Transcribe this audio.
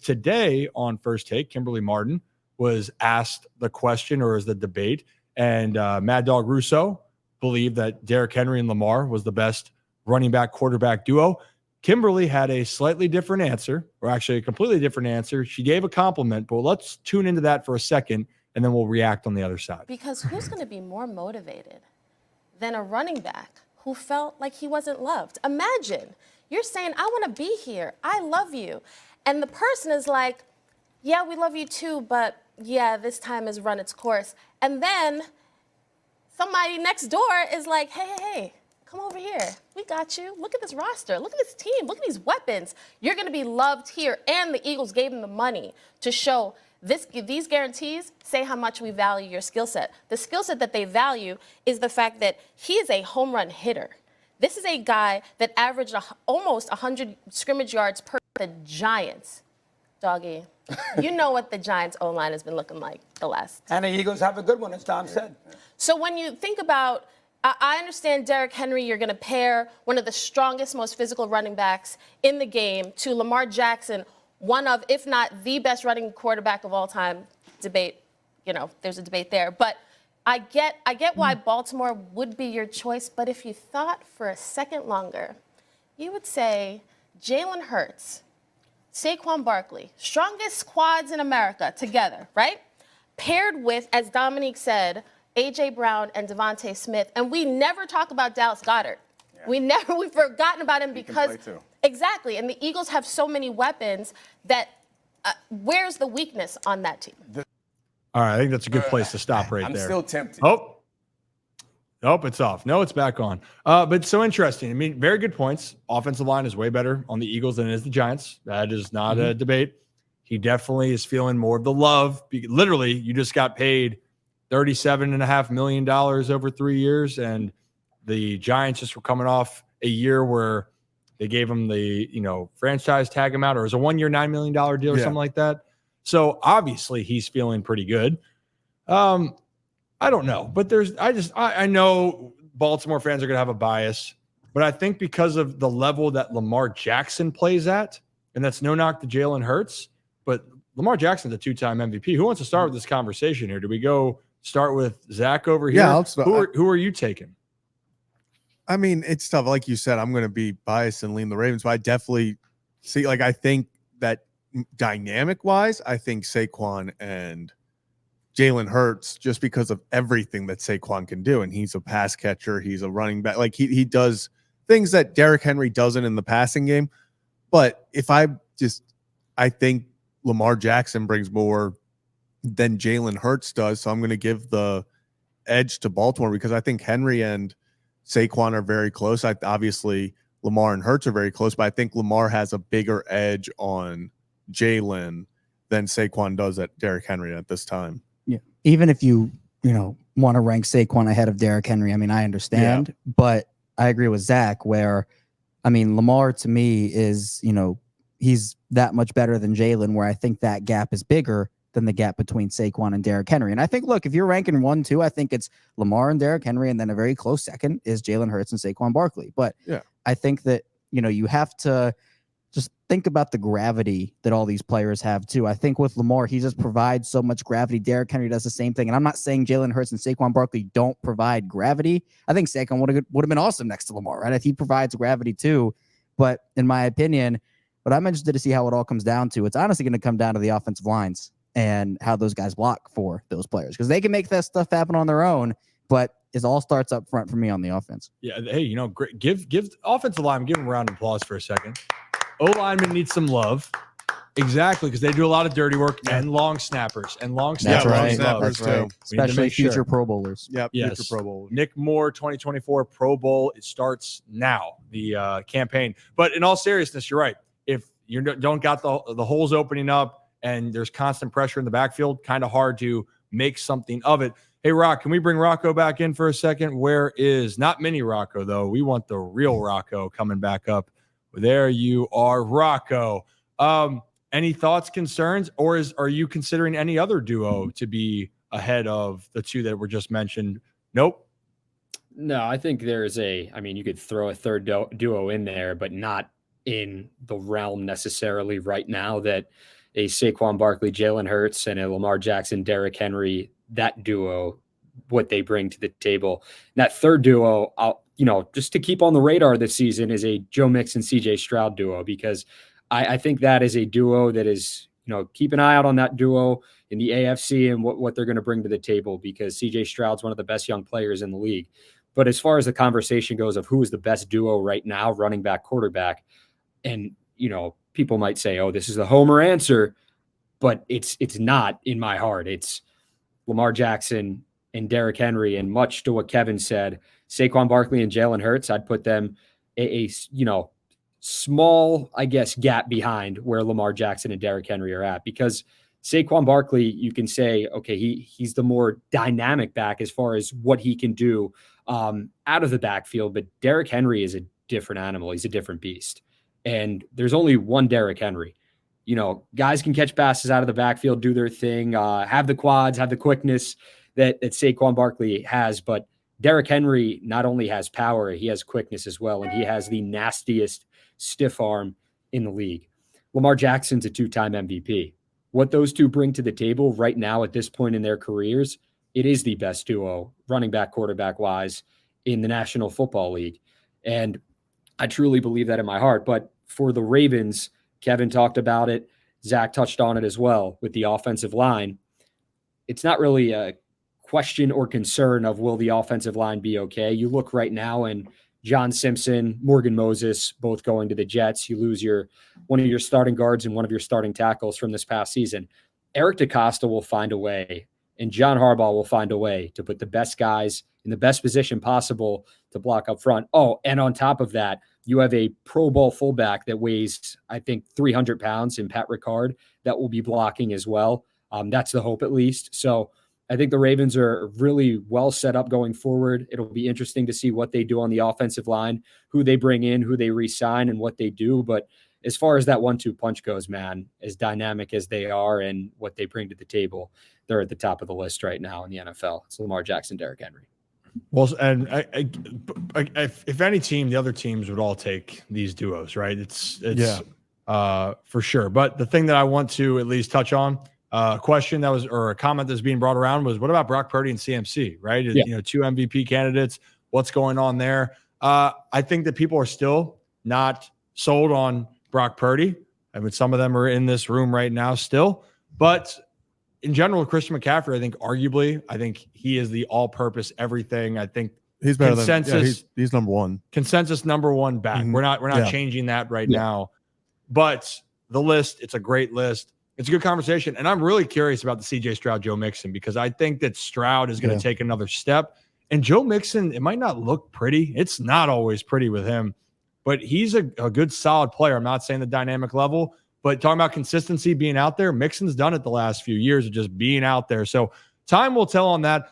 today on First Take, Kimberly Martin was asked the question, or is the debate, and Mad Dog Russo believed that Derrick Henry and Lamar was the best running back quarterback duo. Kimberly had a slightly different answer, or actually a completely different answer. She gave a compliment, but let's tune into that for a second, and then we'll react on the other side. Because who's going to be more motivated than a running back who felt like he wasn't loved? Imagine you're saying, I want to be here. I love you. And the person is like, yeah, we love you too, but yeah, this time has run its course. And then somebody next door is like, hey, come over here. We got you. Look at this roster. Look at this team. Look at these weapons. You're going to be loved here. And the Eagles gave him the money to show these guarantees say how much we value your skill set. The skill set that they value is the fact that he is a home run hitter. This is a guy that averaged almost 100 scrimmage yards per the Giants. Doggy, you know what the Giants O-line has been looking like the last. And the Eagles have a good one, as Tom said. So when you think about, I understand Derrick Henry, you're going to pair one of the strongest, most physical running backs in the game to Lamar Jackson, one of, if not the best running quarterback of all time. Debate, there's a debate there. But I get why Baltimore would be your choice. But if you thought for a second longer, you would say Jalen Hurts, Saquon Barkley, strongest squads in America together, right? Paired with, as Dominique said, A.J. Brown and Devontae Smith. And we never talk about Dallas Goedert. Yeah. We've forgotten about him because, exactly, and the Eagles have so many weapons that where's the weakness on that team? All right, I think that's a good place to stop right there. I'm still tempted. Nope, it's off. No, it's back on. But it's so interesting. I mean, very good points. Offensive line is way better on the Eagles than it is the Giants. That is not a debate. He definitely is feeling more of the love. Literally, you just got paid $37.5 million over 3 years, and the Giants just were coming off a year where they gave him the, franchise tag amount, or it was a 1 year, $9 million deal or something like that. So obviously he's feeling pretty good. I don't know, but I know Baltimore fans are going to have a bias, but I think because of the level that Lamar Jackson plays at, and that's no knock to Jalen Hurts, but Lamar Jackson's a 2-time MVP. Who wants to start with this conversation here? Do we go start with Zach over here? Yeah, I'll start. Who are you taking? I mean, it's tough. Like you said, I'm going to be biased and lean the Ravens, but I definitely see, I think that dynamic-wise, I think Saquon and Jalen Hurts, just because of everything that Saquon can do. And he's a pass catcher. He's a running back. He does things that Derrick Henry doesn't in the passing game. But I think Lamar Jackson brings more than Jalen Hurts does. So I'm going to give the edge to Baltimore because I think Henry and Saquon are very close. Obviously, Lamar and Hurts are very close, but I think Lamar has a bigger edge on Jalen than Saquon does at Derrick Henry at this time. Yeah. Even if you want to rank Saquon ahead of Derrick Henry, I mean, I understand, but I agree with Zach where, Lamar to me is, he's that much better than Jalen, where I think that gap is bigger than the gap between Saquon and Derrick Henry. And I think, look, if you're ranking 1, 2, I think it's Lamar and Derrick Henry, and then a very close second is Jalen Hurts and Saquon Barkley. But I think that, you have to just think about the gravity that all these players have too. I think with Lamar, he just provides so much gravity. Derrick Henry does the same thing. And I'm not saying Jalen Hurts and Saquon Barkley don't provide gravity. I think Saquon would have been awesome next to Lamar, right? If he provides gravity too. But in my opinion, what I'm interested to see how it all comes down to, it's honestly going to come down to the offensive lines and how those guys block for those players. Because they can make that stuff happen on their own, but it all starts up front for me on the offense. Yeah, hey, great. Give offensive line, give them a round of applause for a second. O-linemen need some love. Exactly, because they do a lot of dirty work and long snappers. And long snappers. That's right. Especially future Pro Bowlers. Yep, yes. Future Pro Bowlers. Nick Moore, 2024 Pro Bowl. It starts now, the campaign. But in all seriousness, you're right. If you don't got the holes opening up and there's constant pressure in the backfield, kind of hard to make something of it. Hey, Rock, can we bring Rocco back in for a second? Where is, not mini Rocco, though. We want the real Rocco coming back up. There you are, Rocco. Any thoughts, concerns, or are you considering any other duo to be ahead of the two that were just mentioned? Nope. No, I think you could throw a third duo in there, but not in the realm necessarily right now that a Saquon Barkley, Jalen Hurts, and a Lamar Jackson, Derrick Henry, that duo, what they bring to the table. And that third duo, just to keep on the radar this season, is a Joe Mixon, CJ Stroud duo, because I think that is a duo that is, keep an eye out on that duo in the AFC and what they're going to bring to the table, because CJ Stroud's one of the best young players in the league. But as far as the conversation goes of who is the best duo right now, running back, quarterback, and, people might say, oh, this is the homer answer, but it's not in my heart. It's Lamar Jackson and Derrick Henry, and much to what Kevin said, Saquon Barkley and Jalen Hurts, I'd put them a small, I guess, gap behind where Lamar Jackson and Derrick Henry are at, because Saquon Barkley, you can say, okay, he's the more dynamic back as far as what he can do out of the backfield, but Derrick Henry is a different animal. He's a different beast. And there's only one Derrick Henry. Guys can catch passes out of the backfield, do their thing, have the quads, have the quickness that Saquon Barkley has, but Derrick Henry not only has power, he has quickness as well, and he has the nastiest stiff arm in the league. Lamar Jackson's a 2-time MVP. What those two bring to the table right now at this point in their careers, it is the best duo, running back, quarterback wise, in the National Football League. And I truly believe that in my heart. But for the Ravens, Kevin talked about it, Zach touched on it as well with the offensive line. It's not really a question or concern of will the offensive line be okay. You look right now, and John Simpson, Morgan Moses, both going to the Jets. You lose one of your starting guards and one of your starting tackles from this past season. Eric DeCosta will find a way, and John Harbaugh will find a way to put the best guys in the best position possible to block up front. Oh, and on top of that, you have a Pro Bowl fullback that weighs, I think, 300 pounds in Pat Ricard that will be blocking as well. That's the hope, at least. So I think the Ravens are really well set up going forward. It'll be interesting to see what they do on the offensive line, who they bring in, who they re-sign, and what they do. But as far as that 1-2 punch goes, man, as dynamic as they are and what they bring to the table, they're at the top of the list right now in the NFL. It's Lamar Jackson, Derrick Henry. Well, and if any team, the other teams would all take these duos, right? It's for sure. But the thing that I want to at least touch on, a question that was, or a comment that's being brought around was, what about Brock Purdy and CMC, right? Yeah. 2 MVP candidates. What's going on there? I think that people are still not sold on Brock Purdy. I mean, some of them are in this room right now still, but in general, Christian McCaffrey, I think he is the all-purpose everything. I think he's better consensus, he's number one. Consensus number one back. Mm-hmm. We're not changing that right now. But the list, it's a great list. It's a good conversation. And I'm really curious about the CJ Stroud, Joe Mixon, because I think that Stroud is going to take another step. And Joe Mixon, it might not look pretty. It's not always pretty with him, but he's a good, solid player. I'm not saying the dynamic level, but talking about consistency, being out there, Mixon's done it the last few years of just being out there. So time will tell on that.